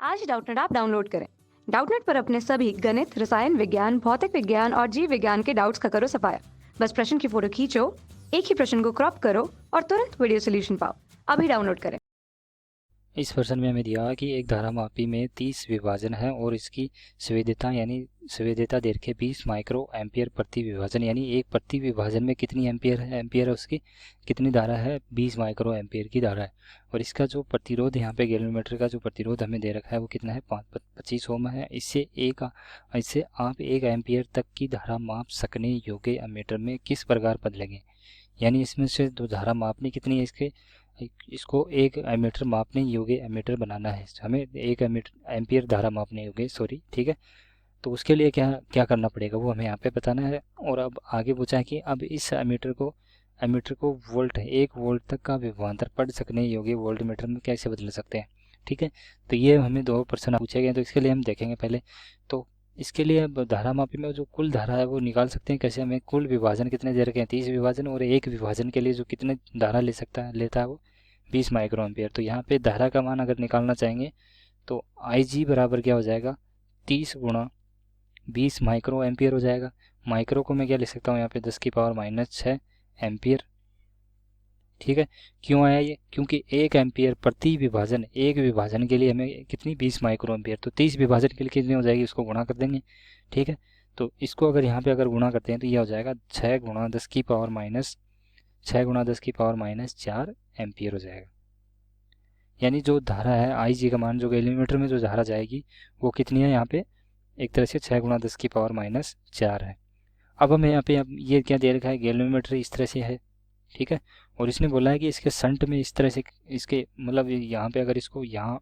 आज Doubtnut app download करें। Doubtnut पर अपने सभी गणित, रसायन विज्ञान, भौतिक विज्ञान और जीव विज्ञान के डाउट्स का करो सफाया। बस प्रश्न की फोटो खींचो, एक ही प्रश्न को क्रॉप करो और तुरंत वीडियो सोल्यूशन पाओ। अभी डाउनलोड करें। इस प्रश्न में हमें दिया कि एक धारामापी में 30 विभाजन है और इसकी संवेद्यता दे रखी है 20 माइक्रो एम्पियर प्रति विभाजन, यानी एक प्रति विभाजन में कितनी एम्पियर है उसकी, कितनी धारा है, 20 माइक्रो एम्पियर की धारा है। और इसका जो प्रतिरोध यहाँ पे गैल्वेनोमीटर का जो प्रतिरोध हमें दे रखा है वो कितना है, 25 ओम है। इससे आप 1 एम्पियर तक की धारा माप सकने योग्य एमीटर में किस प्रकार बदलेंगे, यानी इसमें से जो धारा मापनी कितनी है, इसको 1 एमीटर मापने योग्य एमीटर बनाना है, हमें 1 एम्पियर धारा मापने योग्य, सॉरी, ठीक है। तो उसके लिए क्या क्या करना पड़ेगा वो हमें यहाँ पे बताना है। और अब आगे पूछा है कि अब इस एमीटर को वोल्ट, 1 वोल्ट तक का विभवांतर पढ़ सकने योग्य वोल्ट मीटर में कैसे बदल सकते हैं, ठीक है। तो ये हमें 2 प्रश्न पूछे गए, तो इसके लिए हम देखेंगे पहले। तो इसके लिए अब धारा मापी में जो कुल धारा है वो निकाल सकते हैं कैसे, हमें कुल विभाजन कितने दे रखे हैं, 30 विभाजन, और एक विभाजन के लिए जो कितने धारा लेता है वो 20 माइक्रो एम्पियर। तो यहाँ पे धारा का मान अगर निकालना चाहेंगे तो IG बराबर क्या हो जाएगा, 30 गुणा 20 माइक्रो एम्पियर हो जाएगा। माइक्रो को मैं क्या लिख सकता हूँ यहाँ पे 10⁻⁶ एम्पियर, ठीक है। क्यों आया ये, क्योंकि 1 एम्पियर प्रति विभाजन, एक विभाजन के लिए हमें कितनी, 20 माइक्रो एम्पियर, तो 30 विभाजन के लिए कितनी हो जाएगी, उसको गुणा कर देंगे, ठीक है। तो इसको अगर यहाँ पे अगर गुणा करते हैं तो ये हो जाएगा 6×10⁻⁴ एम्पियर हो जाएगा। यानी जो धारा है IG का मान, जो गैल्वेनोमीटर में जो धारा जाएगी वो कितनी है यहाँ पे, एक तरह से 6×10⁻⁴ है। अब हमें यहाँ पे ये क्या दे रखा है, गैल्वेनोमीटर इस तरह से है, ठीक है। और इसने बोला है कि इसके संट में इस तरह से, इसके मतलब यहाँ पे अगर इसको यहाँ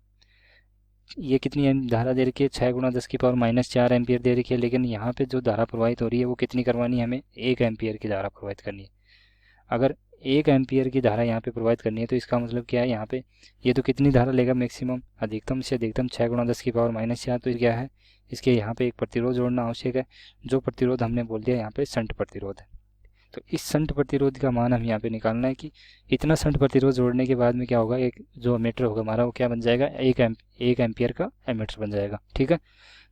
ये कितनी धारा दे रखी है, 6×10⁻⁴ एम्पियर दे रखी है, लेकिन यहाँ पे जो धारा प्रवाहित हो रही है वो कितनी करवानी है, हमें 1 एम्पियर की धारा प्रवाहित करनी है। अगर 1 एम्पियर की धारा यहाँ पे प्रवाहित करनी है तो इसका मतलब क्या है, यहाँ पे ये तो कितनी धारा लेगा, मैक्सिमम, अधिकतम से अधिकतम 6×10⁻⁴ तो क्या है, इसके यहाँ पे एक प्रतिरोध जोड़ना आवश्यक है, जो प्रतिरोध हमने बोल दिया यहाँ पे संट प्रतिरोध है। तो इस संट प्रतिरोध का मान हम यहाँ पे निकालना है कि इतना संट प्रतिरोध जोड़ने के बाद में क्या होगा, एक जो एमीटर होगा हमारा वो क्या बन जाएगा, 1 एम्पियर का एमीटर बन जाएगा, ठीक है।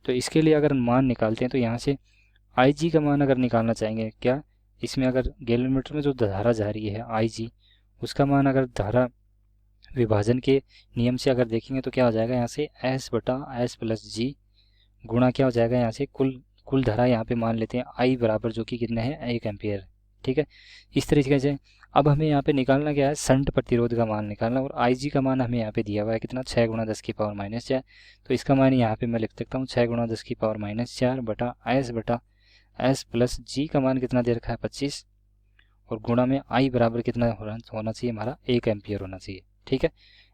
तो इसके लिए अगर मान निकालते हैं तो यहाँ से IG का मान अगर निकालना चाहेंगे, क्या इसमें अगर गैल्वेनोमीटर में जो धारा जा रही है IG, उसका मान अगर धारा विभाजन के नियम से अगर देखेंगे तो क्या हो जाएगा, यहाँ से S/S+G गुणा क्या हो जाएगा, यहाँ से कुल धारा यहाँ पे मान लेते हैं I बराबर, जो कि कितना है, 1 एम्पियर, ठीक है। इस तरीके से अब हमें यहाँ पे निकालना क्या है, संट प्रतिरोध का मान निकालना, और IG का मान हमें यहाँ पे दिया हुआ है कितना, 6×10⁻⁴। तो इसका मान यहाँ पे मैं लिख सकता हूँ 6×10⁻⁴ बटा S/S+G का मान कितना दे रखा है, 25, और गुणा में I बराबर कितना होना चाहिए, हमारा 1 एम्पियर होना चाहिए, ठीक है।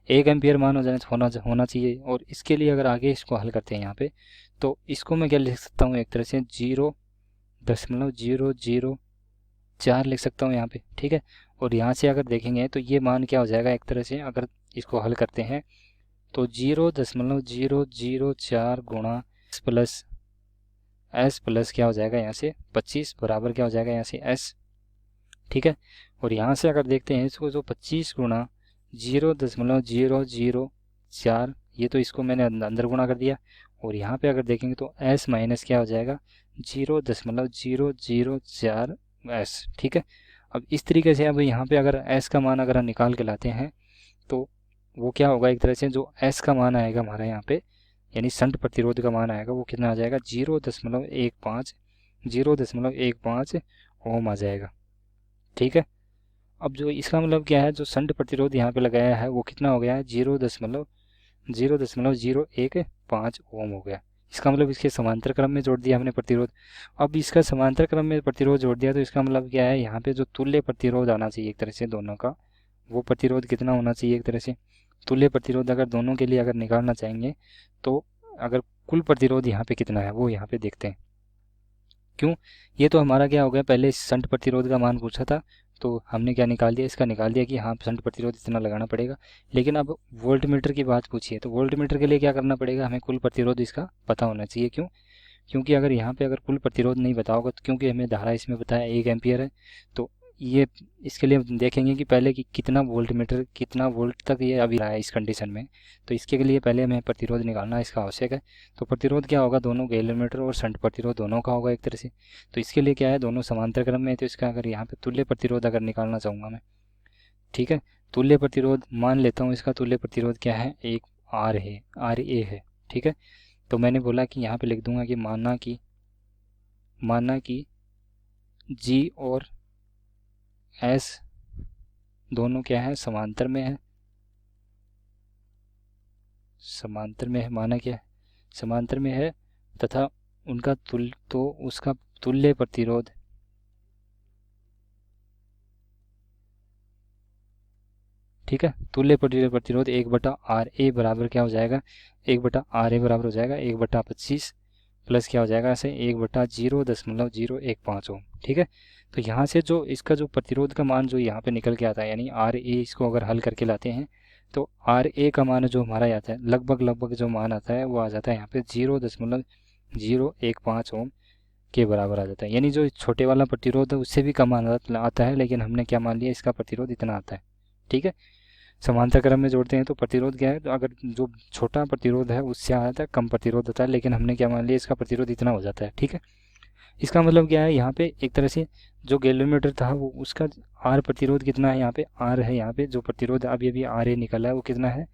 1 एम्पियर मान होना चाहिए। और इसके लिए अगर आगे इसको हल करते हैं यहाँ पे, तो इसको मैं क्या लिख सकता हूँ, एक तरह से 0.004 लिख सकता हूँ यहाँ पे, ठीक है। और यहाँ से अगर देखेंगे तो ये मान क्या हो जाएगा, एक तरह से अगर इसको हल करते हैं तो 0.004 गुणा S प्लस क्या हो जाएगा, यहाँ से 25 बराबर क्या हो जाएगा, यहाँ से S, ठीक है। और यहाँ से अगर देखते हैं इसको, जो 25 गुणा 0.004, ये तो इसको मैंने अंदर गुणा कर दिया, और यहाँ पे अगर देखेंगे तो S माइनस क्या हो जाएगा, 0.004 S, ठीक है। अब इस तरीके से अब यहाँ पे अगर S का मान अगर हम निकाल के लाते हैं तो वो क्या होगा, एक तरह से जो S का मान आएगा हमारा यहाँ पे, यानी संट प्रतिरोध का मान आएगा वो कितना आ जाएगा, 0.15 ओम आ जाएगा, ठीक है। अब जो इसका मतलब क्या है, जो संट प्रतिरोध यहाँ पे लगाया है वो कितना हो गया है, 0.001 ओम हो गया। इसका मतलब इसके समांतर क्रम में जोड़ दिया हमने प्रतिरोध। अब इसका समांतर क्रम में प्रतिरोध जोड़ दिया तो इसका मतलब क्या है, यहाँ पे जो तुल्य प्रतिरोध आना चाहिए एक तरह से दोनों का, वो प्रतिरोध कितना होना चाहिए, एक तरह से तुल्य प्रतिरोध अगर दोनों के लिए अगर निकालना चाहेंगे तो अगर कुल प्रतिरोध यहाँ पे कितना है वो यहाँ पे देखते हैं। क्यों, ये तो हमारा क्या हो गया, पहले संट प्रतिरोध का मान पूछा था तो हमने क्या निकाल दिया, इसका निकाल दिया कि हाँ संट प्रतिरोध इतना लगाना पड़ेगा। लेकिन अब वोल्ट मीटर की बात पूछी है तो वोल्ट मीटर के लिए क्या करना पड़ेगा, हमें कुल प्रतिरोध इसका पता होना चाहिए। क्यों, क्योंकि अगर यहाँ पे अगर कुल प्रतिरोध नहीं पता होगा तो, क्योंकि हमें धारा इसमें बताया 1 एम्पियर है, तो ये इसके लिए हम देखेंगे कि पहले कि कितना वोल्ट मीटर कितना वोल्ट तक ये अभी रहा है इस कंडीशन में। तो इसके लिए पहले हमें प्रतिरोध निकालना इसका आवश्यक है। तो प्रतिरोध क्या होगा, दोनों गैलोमीटर और शंट प्रतिरोध दोनों का होगा एक तरह से। तो इसके लिए क्या है, दोनों समांतर क्रम में है, तो इसका अगर यहाँ पे तुल्य प्रतिरोध अगर निकालना चाहूँगा मैं, ठीक है। तुल्य प्रतिरोध मान लेता हूँ, इसका तुल्य प्रतिरोध क्या है, एक आर है, आर ए है, ठीक है। तो मैंने बोला कि यहाँ पे लिख दूंगा कि माना कि जी और एस दोनों क्या है, समांतर में है, माना क्या है, समांतर में है, तथा उनका उसका तुल्य प्रतिरोध ठीक है, तुल्य प्रतिरोध 1/RA बराबर क्या हो जाएगा, 1/RA बराबर हो जाएगा 1/25 प्लस क्या हो जाएगा ऐसे 1/0.015 ओम, ठीक है। तो यहाँ से जो इसका जो प्रतिरोध का मान जो यहाँ पे निकल के आता है, यानी RA इसको अगर हल करके लाते हैं तो RA का मान जो हमारा आता है लगभग जो मान आता है वो आ जाता है यहाँ पे 0.015 ओम के बराबर आ जाता है। यानी जो छोटे वाला प्रतिरोध है उससे भी कम आता है, लेकिन हमने क्या मान लिया, इसका प्रतिरोध इतना आता है, ठीक है। समांतर क्रम में जोड़ते हैं तो प्रतिरोध क्या है, तो अगर जो छोटा प्रतिरोध है उससे आता है कम प्रतिरोध होता है, लेकिन हमने क्या मान लिया, इसका प्रतिरोध इतना हो जाता है, ठीक है। इसका मतलब क्या है, यहाँ पे एक तरह से जो गैलोमीटर था वो उसका आर प्रतिरोध कितना है, यहाँ पे आर है, यहाँ पे जो प्रतिरोध अभी अभी आर ए निकला है वो कितना है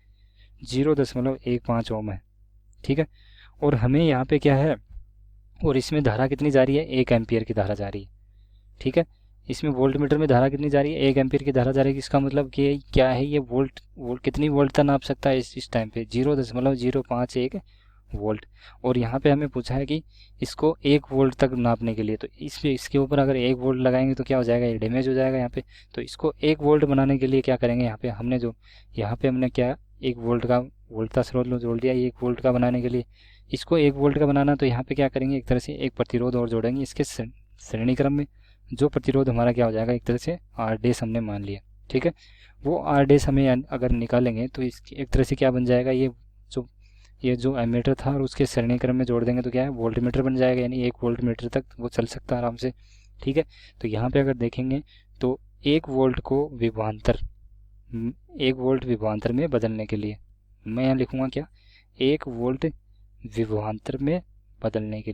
0.15 ओम है, ठीक है। और हमें यहाँ पे क्या है, और इसमें धारा कितनी जा रही है, 1 एम्पियर की धारा जा रही है, ठीक है। इसमें वोल्ट मीटर में धारा कितनी जा रही है, 1 एम्पियर की धारा जा रही है। इसका मतलब कि क्या है, ये वोल्ट कितनी वोल्ट तक नाप सकता है इस टाइम पे 0.051 वोल्ट। और यहाँ पे हमें पूछा है कि इसको 1 वोल्ट तक नापने के लिए, तो इसके ऊपर अगर 1 वोल्ट लगाएंगे तो क्या हो जाएगा, ये डैमेज हो जाएगा यहाँ पे। तो इसको 1 वोल्ट बनाने के लिए क्या करेंगे, यहाँ पे हमने क्या 1 वोल्ट का वोल्ट का स्रोत जोड़ दिया 1 वोल्ट का बनाने के लिए। इसको 1 वोल्ट का बनाना तो यहाँ पे क्या करेंगे, एक तरह से एक प्रतिरोध और जोड़ेंगे इसके श्रेणी क्रम में। जो प्रतिरोध हमारा क्या हो जाएगा, एक तरह से आर डेस हमने मान लिया, ठीक है। वो आर डेस हमें अगर निकालेंगे तो इसकी एक तरह से क्या बन जाएगा, ये जो एमीटर था और उसके श्रेणी क्रम में जोड़ देंगे तो क्या है, वोल्ट मीटर बन जाएगा, यानी 1 वोल्ट मीटर तक वो चल सकता है आराम से, ठीक है। तो यहाँ पे अगर देखेंगे तो 1 वोल्ट विभवांतर में बदलने के लिए मैं यहाँ लिखूँगा क्या, 1 वोल्ट विभवांतर में बदलने के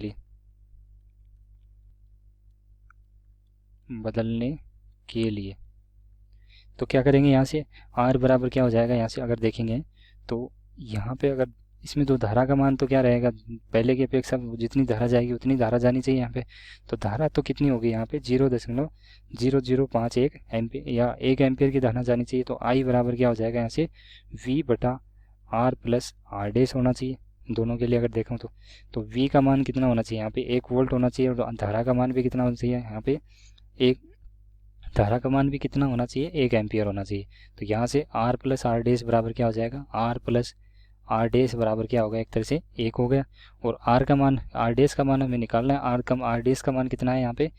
लिए तो क्या करेंगे, यहाँ से R बराबर क्या हो जाएगा, यहाँ से अगर देखेंगे तो यहाँ पे अगर इसमें तो धारा का मान तो क्या रहेगा, पहले की अपेक्षा जितनी धारा जाएगी उतनी धारा जानी चाहिए यहाँ पे। तो धारा तो कितनी होगी यहाँ पे 0.0051 एम्पियर या 1 एम्पियर की धारा जानी चाहिए। तो I बराबर क्या हो जाएगा, यहाँ से V/R प्लस R डैश होना चाहिए दोनों के लिए अगर देखूँ तो V का मान कितना होना चाहिए, यहाँ पे 1 वोल्ट होना चाहिए, और धारा का मान भी कितना होना चाहिए, यहाँ पे धारा का मान भी कितना होना चाहिए, 1 एम्पियर होना चाहिए। तो यहाँ से R प्लस R डैश बराबर क्या हो जाएगा, R प्लस R डैश बराबर क्या होगा, एक तरह से 1 हो गया। और R डैश का मान हमें निकालना है, R डैश का मान कितना है यहाँ पे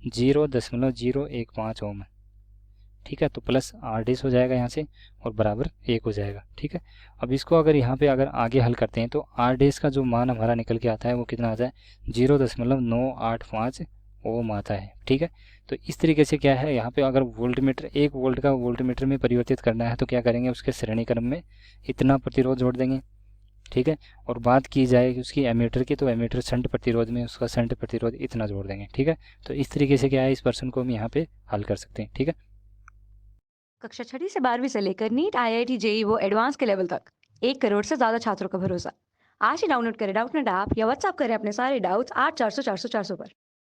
0.015 ओम है, ठीक है। तो प्लस R डैश हो जाएगा यहाँ से और बराबर 1 हो जाएगा, ठीक है। अब इसको अगर यहाँ पे अगर आगे हल करते हैं तो R डैश का जो मान हमारा निकल के आता है वो कितना आता है 0.985 ओम आता है, ठीक है। तो इस तरीके से क्या है, यहाँ पे अगर वोल्ट मीटर 1 वोल्ट का वोल्ट मीटर में परिवर्तित करना है तो क्या करेंगे, उसके श्रेणी क्रम में इतना प्रतिरोध जोड़ देंगे, ठीक है। और बात की जाए उसकी एमीटर की, तो एमीटर शंट प्रतिरोध में उसका शंट प्रतिरोध इतना जोड़ देंगे, ठीक है। तो इस तरीके से क्या है, इस प्रश्न को हम यहाँ पे हल कर सकते हैं, ठीक है। कक्षा 6वीं से 12वीं से लेकर नीट, IIT, JEE वो एडवांस के लेवल तक 1 करोड़ से ज्यादा छात्रों का भरोसा। आज ही डाउनलोड करें डाउटनेट ऐप या व्हाट्सएप करें अपने सारे डाउट्स 8400 400 400 पर।